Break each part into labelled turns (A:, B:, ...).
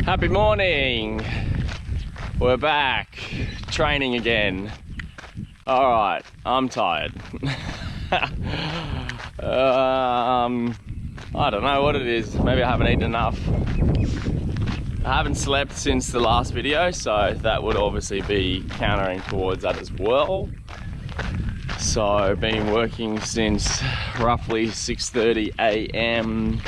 A: Happy morning! We're back training again. Alright, I'm tired. I don't know what it is. Maybe I haven't eaten enough. I haven't slept since the last video, so that would obviously be countering towards that as well. So I've been working since roughly 6:30 a.m.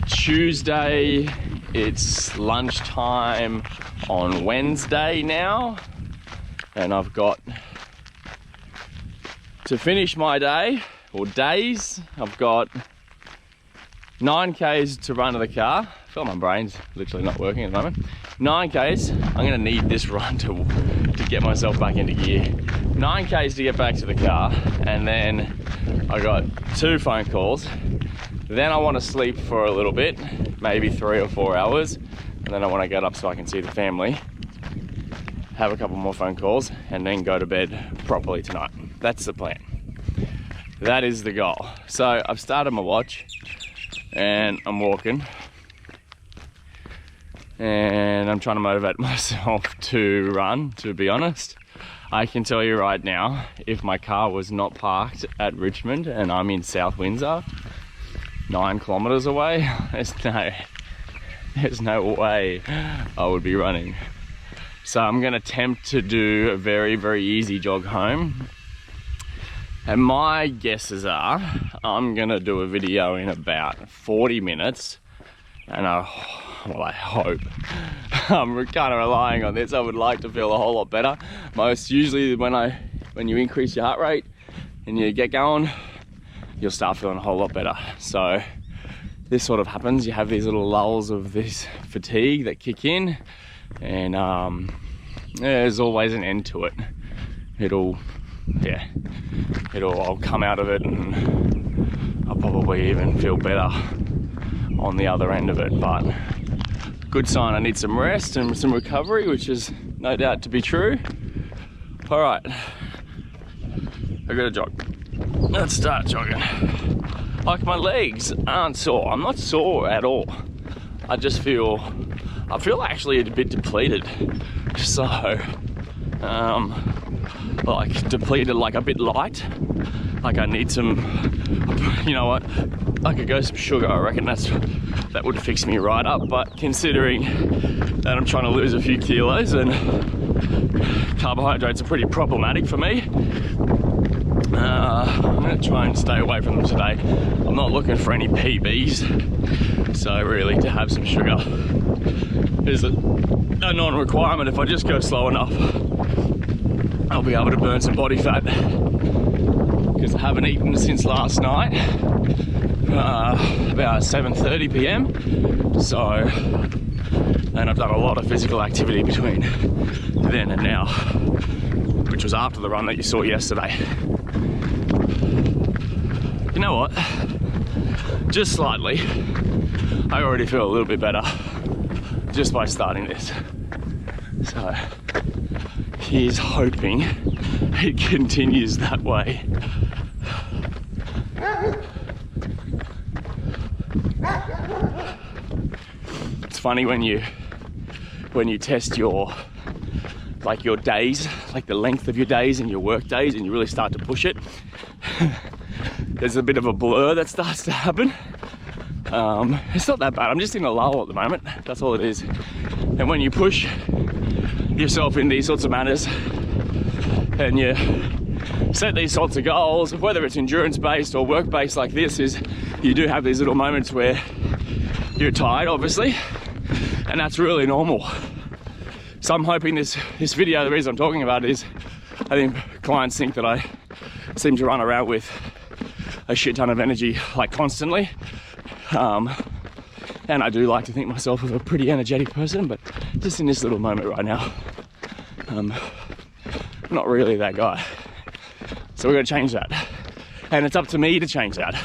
A: Tuesday. It's lunchtime on Wednesday now, and I've got to finish my day, or days. I've got 9 Ks to run to the car. I feel like my brain's literally not working at the moment. 9 Ks, I'm gonna need this run to get myself back into gear. 9 Ks to get back to the car, and then I got 2 phone calls. Then I want to sleep for a little bit, maybe 3 or 4 hours, and then I want to get up so I can see the family, have a couple more phone calls, and then go to bed properly tonight. That's the plan. That is the goal. So I've started my watch and I'm walking, and I'm trying to motivate myself to run, to be honest. I can tell you right now, if my car was not parked at Richmond and I'm in South Windsor, 9 kilometers away, there's no way I would be running. So I'm gonna attempt to do a very, very easy jog home. And my guesses are, I'm gonna do a video in about 40 minutes. And I hope, I'm kind of relying on this. I would like to feel a whole lot better. Usually when you increase your heart rate and you get going, you'll start feeling a whole lot better. So this sort of happens. You have these little lulls of this fatigue that kick in, and there's always an end to it. I'll come out of it and I'll probably even feel better on the other end of it. But good sign, I need some rest and some recovery, which is no doubt to be true. All right, I gotta jog. Let's start jogging. Like, my legs aren't sore. I'm not sore at all. I feel actually a bit depleted. So, like depleted, like a bit light. Like I need some, you know what? I could go some sugar. I reckon that would fix me right up. But considering that I'm trying to lose a few kilos and carbohydrates are pretty problematic for me, I'm going to try and stay away from them today. I'm not looking for any PBs, so really to have some sugar is a non-requirement. If I just go slow enough, I'll be able to burn some body fat, because I haven't eaten since last night, about 7:30 p.m. So, and I've done a lot of physical activity between then and now, which was after the run that you saw yesterday. You know what? Just slightly, I already feel a little bit better just by starting this. So here's hoping it continues that way. It's funny when you test your days, like the length of your days and your work days, and you really start to push it. There's a bit of a blur that starts to happen. It's not that bad. I'm just in a lull at the moment. That's all it is. And when you push yourself in these sorts of manners and you set these sorts of goals, whether it's endurance-based or work-based like this, is you do have these little moments where you're tired, obviously, and that's really normal. So I'm hoping this video, the reason I'm talking about it is, I think clients think that I seem to run around with a shit ton of energy, like constantly. And I do like to think myself as a pretty energetic person, but just in this little moment right now, I'm not really that guy. So we're gonna change that. And it's up to me to change that.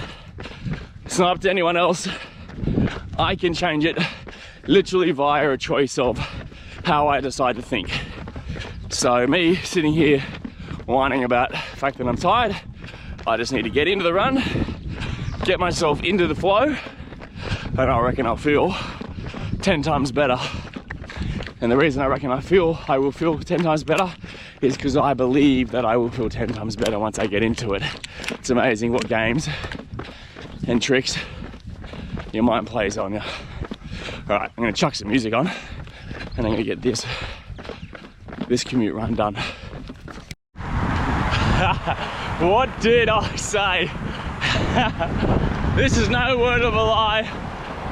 A: It's not up to anyone else. I can change it literally via a choice of how I decide to think. So me sitting here whining about the fact that I'm tired, I just need to get into the run, get myself into the flow, and I reckon I'll feel 10 times better. And the reason I reckon I will feel 10 times better is because I believe that I will feel 10 times better once I get into it. It's amazing what games and tricks your mind plays on you. All right, I'm gonna chuck some music on and I'm gonna get this commute run done. What did I say? This is no word of a lie.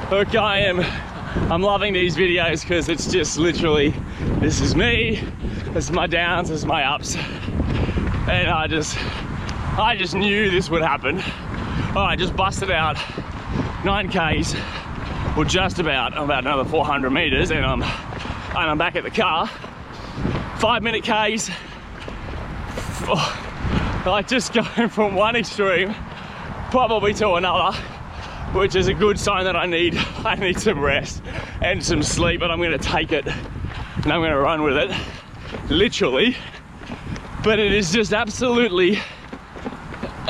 A: Look, I'm loving these videos because it's just literally, this is me, this is my downs, this is my ups. And I just knew this would happen. Oh, I just busted out 9Ks, or just about another 400 meters, and I'm back at the car. 5-minute Ks. Like just going from one extreme probably to another, which is a good sign that I need some rest and some sleep, but I'm gonna take it and I'm gonna run with it, literally. But it is just absolutely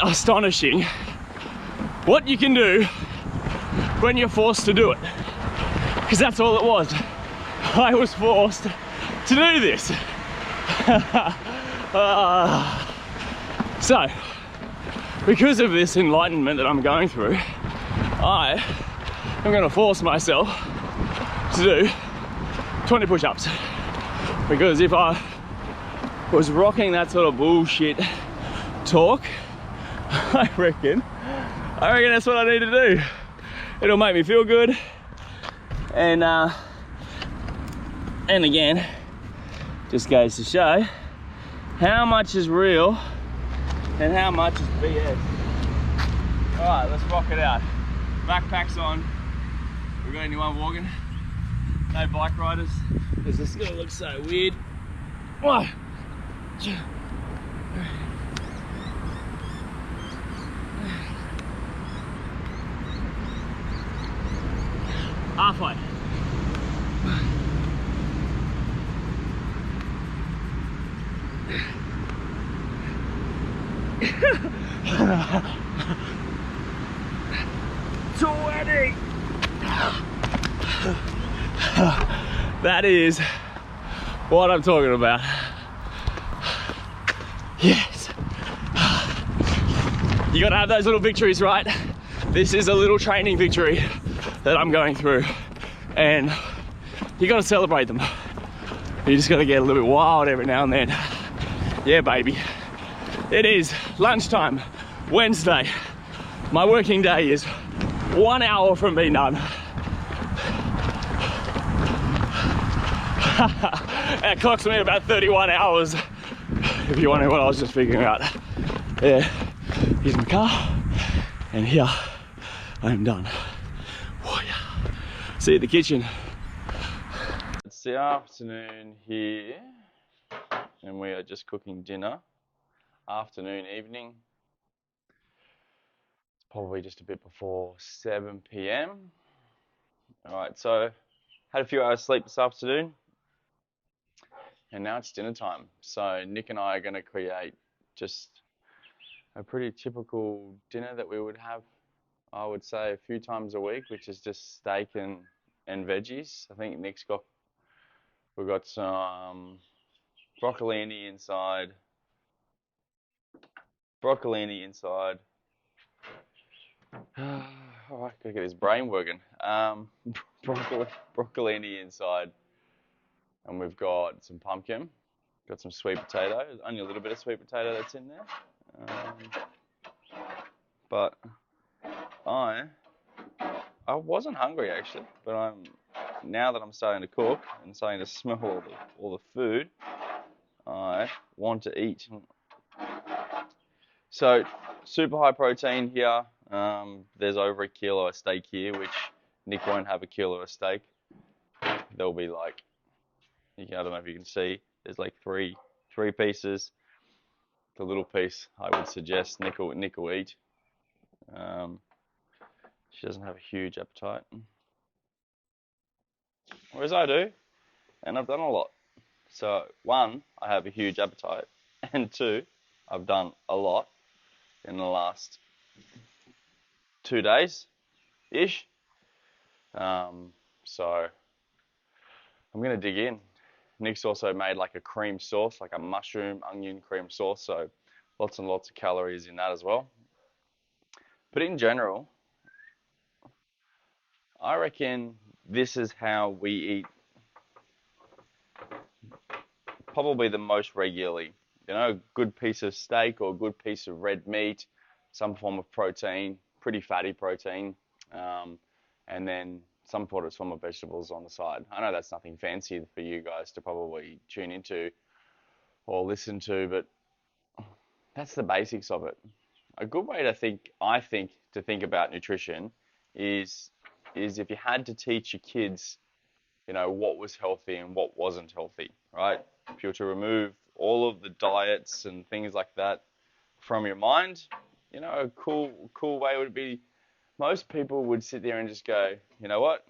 A: astonishing what you can do when you're forced to do it, because that's all it was. I was forced to do this. So, because of this enlightenment that I'm going through, I am going to force myself to do 20 push-ups. Because if I was rocking that sort of bullshit talk, I reckon that's what I need to do. It'll make me feel good, and again, just goes to show how much is real and how much is BS. All right, let's rock it out. Backpacks on. We got anyone walking? No bike riders, because this is gonna look so weird. Halfway. That is what I'm talking about. Yes. You gotta have those little victories, right? This is a little training victory that I'm going through, and you gotta celebrate them. You just gotta get a little bit wild every now and then. Yeah, baby. It is lunchtime, Wednesday. My working day is 1 hour from being done. It clocks me about 31 hours, if you wonder what I was just figuring out. Yeah, here's my car, and here I am done. Oh, yeah. See you at the kitchen. It's the afternoon here, and we are just cooking dinner. Afternoon, evening. It's probably just a bit before 7 p.m. All right, so had a few hours sleep this afternoon, and now it's dinner time. So Nick and I are going to create just a pretty typical dinner that we would have, I would say, a few times a week, which is just steak and veggies. I think we've got some broccolini inside. All right, gotta get his brain working. Broccolini inside, and we've got some pumpkin, got some sweet potato. There's only a little bit of sweet potato that's in there, but I wasn't hungry actually, but now that I'm starting to cook and starting to smell all the food, I want to eat. So super high protein here. There's over 1 kilo of steak here, which Nick won't have 1 kilo of steak. There'll be like, I don't know if you can see, there's like three pieces. The little piece I would suggest Nick will eat. She doesn't have a huge appetite, whereas I do.
B: and I've done a lot. So, one, I have a huge appetite, and two, I've done a lot in the last 2 days ish. So, I'm gonna dig in. Nick's also made like a cream sauce, like a mushroom onion cream sauce. So, lots and lots of calories in that as well. But in general, I reckon this is how we eat probably the most regularly. You know, a good piece of steak or a good piece of red meat, some form of protein, pretty fatty protein, um, and then some form of vegetables on the side. I know that's nothing fancy for you guys to probably tune into or listen to, but that's the basics of it. A good way to think, I think, to think about nutrition is is if you had to teach your kids, you know, what was healthy and what wasn't healthy, right? If you were to remove all of the diets and things like that from your mind, you know, a cool way would be most people would sit there and just go, you know what?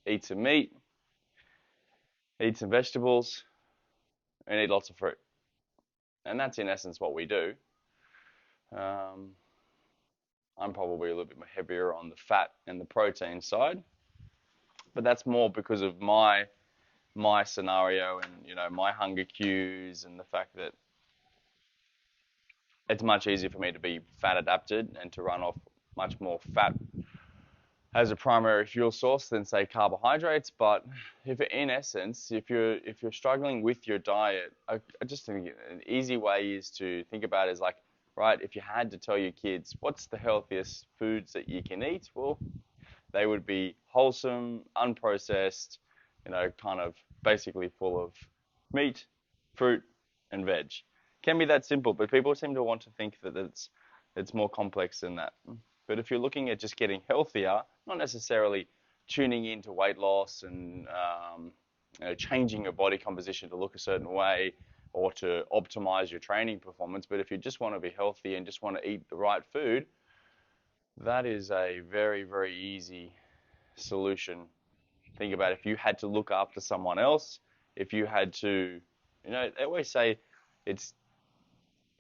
B: Eat some meat, eat some vegetables, and eat lots of fruit. And that's in essence what we do. Um, I'm probably a little bit heavier on the fat and the protein side, but that's more because of my scenario and my hunger cues and the fact that it's much easier for me to be fat adapted and to run off much more fat as a primary fuel source than say carbohydrates. But if in essence, if you're struggling with your diet, I just think an easy way is to think about it as like, right, if you had to tell your kids what's the healthiest foods that you can eat, well, they would be wholesome, unprocessed, kind of basically full of meat, fruit, and veg. Can be that simple, but people seem to want to think that it's more complex than that. But if you're looking at just getting healthier, not necessarily tuning into weight loss and changing your body composition to look a certain way or to optimize your training performance, but if you just want to be healthy and just want to eat the right food, that is a very, very easy solution. Think about if you had to look after someone else, if you had to, they always say it's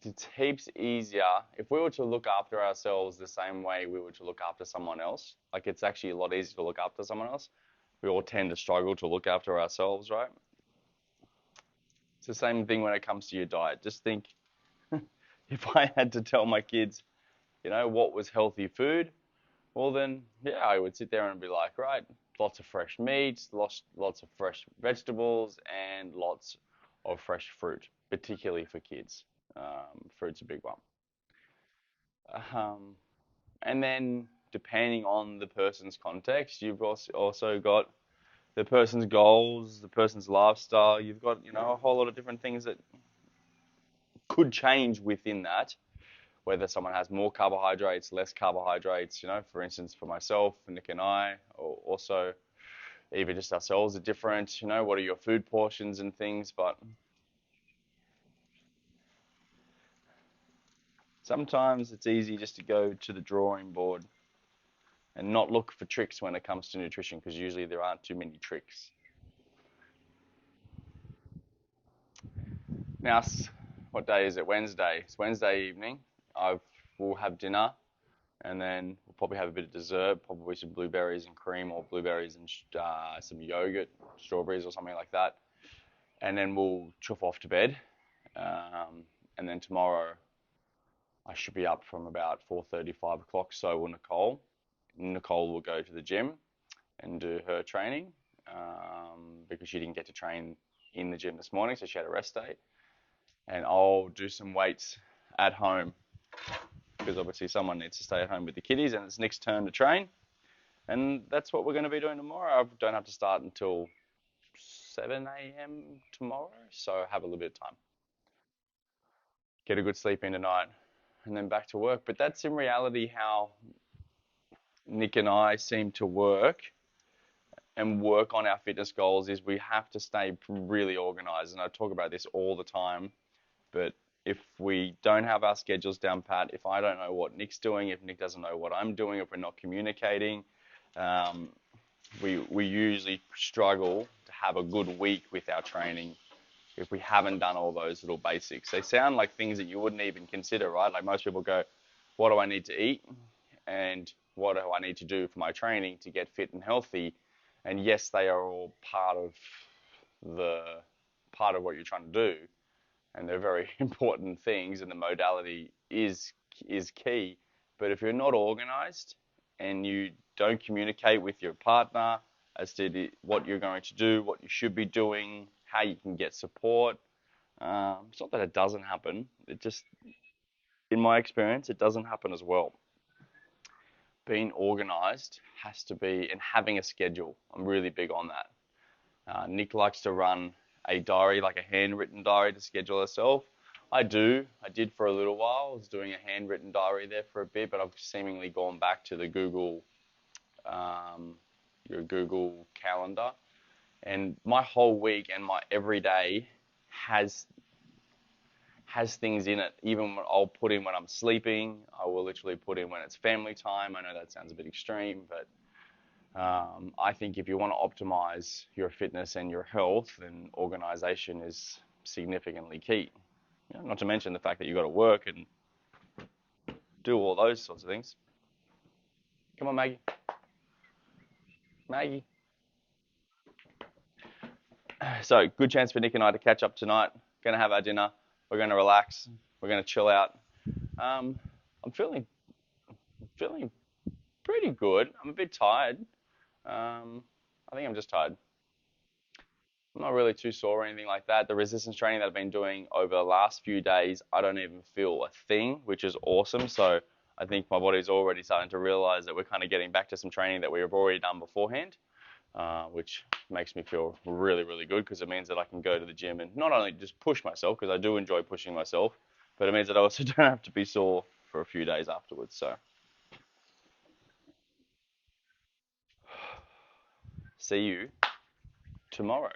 B: it's heaps easier if we were to look after ourselves the same way we were to look after someone else. Like it's actually a lot easier to look after someone else. We all tend to struggle to look after ourselves, right? It's the same thing when it comes to your diet. Just think if I had to tell my kids, what was healthy food, well then, yeah, I would sit there and be like, right, lots of fresh meat, lots of fresh vegetables, and lots of fresh fruit, particularly for kids. Fruit's a big one. Um, and then, depending on the person's context, you've also got the person's goals, the person's lifestyle. You've got, a whole lot of different things that could change within that. Whether someone has more carbohydrates, less carbohydrates, for instance, for myself, Nick and I, or also even just ourselves are different, what are your food portions and things, but sometimes it's easy just to go to the drawing board and not look for tricks when it comes to nutrition because usually there aren't too many tricks. Now, what day is it? Wednesday. It's Wednesday evening. We'll have dinner and then we'll probably have a bit of dessert, probably some blueberries and cream or blueberries and some yogurt, strawberries or something like that. And then we'll chuff off to bed. And then tomorrow I should be up from about 4:30, 5 o'clock. So will Nicole. Nicole will go to the gym and do her training because she didn't get to train in the gym this morning, so she had a rest day. And I'll do some weights at home because obviously someone needs to stay at home with the kiddies, and it's Nick's turn to train. And that's what we're going to be doing tomorrow. I don't have to start until 7 a.m. tomorrow, so have a little bit of time. Get a good sleep in tonight, and then back to work. But that's in reality how Nick and I seem to work and work on our fitness goals is we have to stay really organized. And I talk about this all the time, but if we don't have our schedules down pat, if I don't know what Nick's doing, if Nick doesn't know what I'm doing, if we're not communicating, we usually struggle to have a good week with our training if we haven't done all those little basics. They sound like things that you wouldn't even consider, right? Like most people go, what do I need to eat? And what do I need to do for my training to get fit and healthy? And yes, they are all part of what you're trying to do, and they're very important things, and the modality is key. But if you're not organized and you don't communicate with your partner as to what you're going to do, what you should be doing, how you can get support, it's not that it doesn't happen. It just, in my experience, it doesn't happen as well. Being organized has to be, and having a schedule. I'm really big on that. Nick likes to run a diary, like a handwritten diary, to schedule herself. I did for a little while. I was doing a handwritten diary there for a bit, but I've seemingly gone back to the your Google Calendar. And my whole week and my everyday has things in it. Even when I'll put in when I'm sleeping, I will literally put in when it's family time. I know that sounds a bit extreme, but I think if you want to optimize your fitness and your health, then organization is significantly key. You know, not to mention the fact that you got to work and do all those sorts of things. Come on, Maggie. Maggie. So, good chance for Nick and I to catch up tonight. Going to have our dinner. We're going to relax. We're going to chill out. I'm feeling pretty good. I'm a bit tired. I think I'm just tired. I'm not really too sore or anything like that. The resistance training that I've been doing over the last few days, I don't even feel a thing, which is awesome. So I think my body's already starting to realize that we're kind of getting back to some training that we have already done beforehand, which makes me feel really, really good, because it means that I can go to the gym and not only just push myself, because I do enjoy pushing myself, but it means that I also don't have to be sore for a few days afterwards. So see you tomorrow.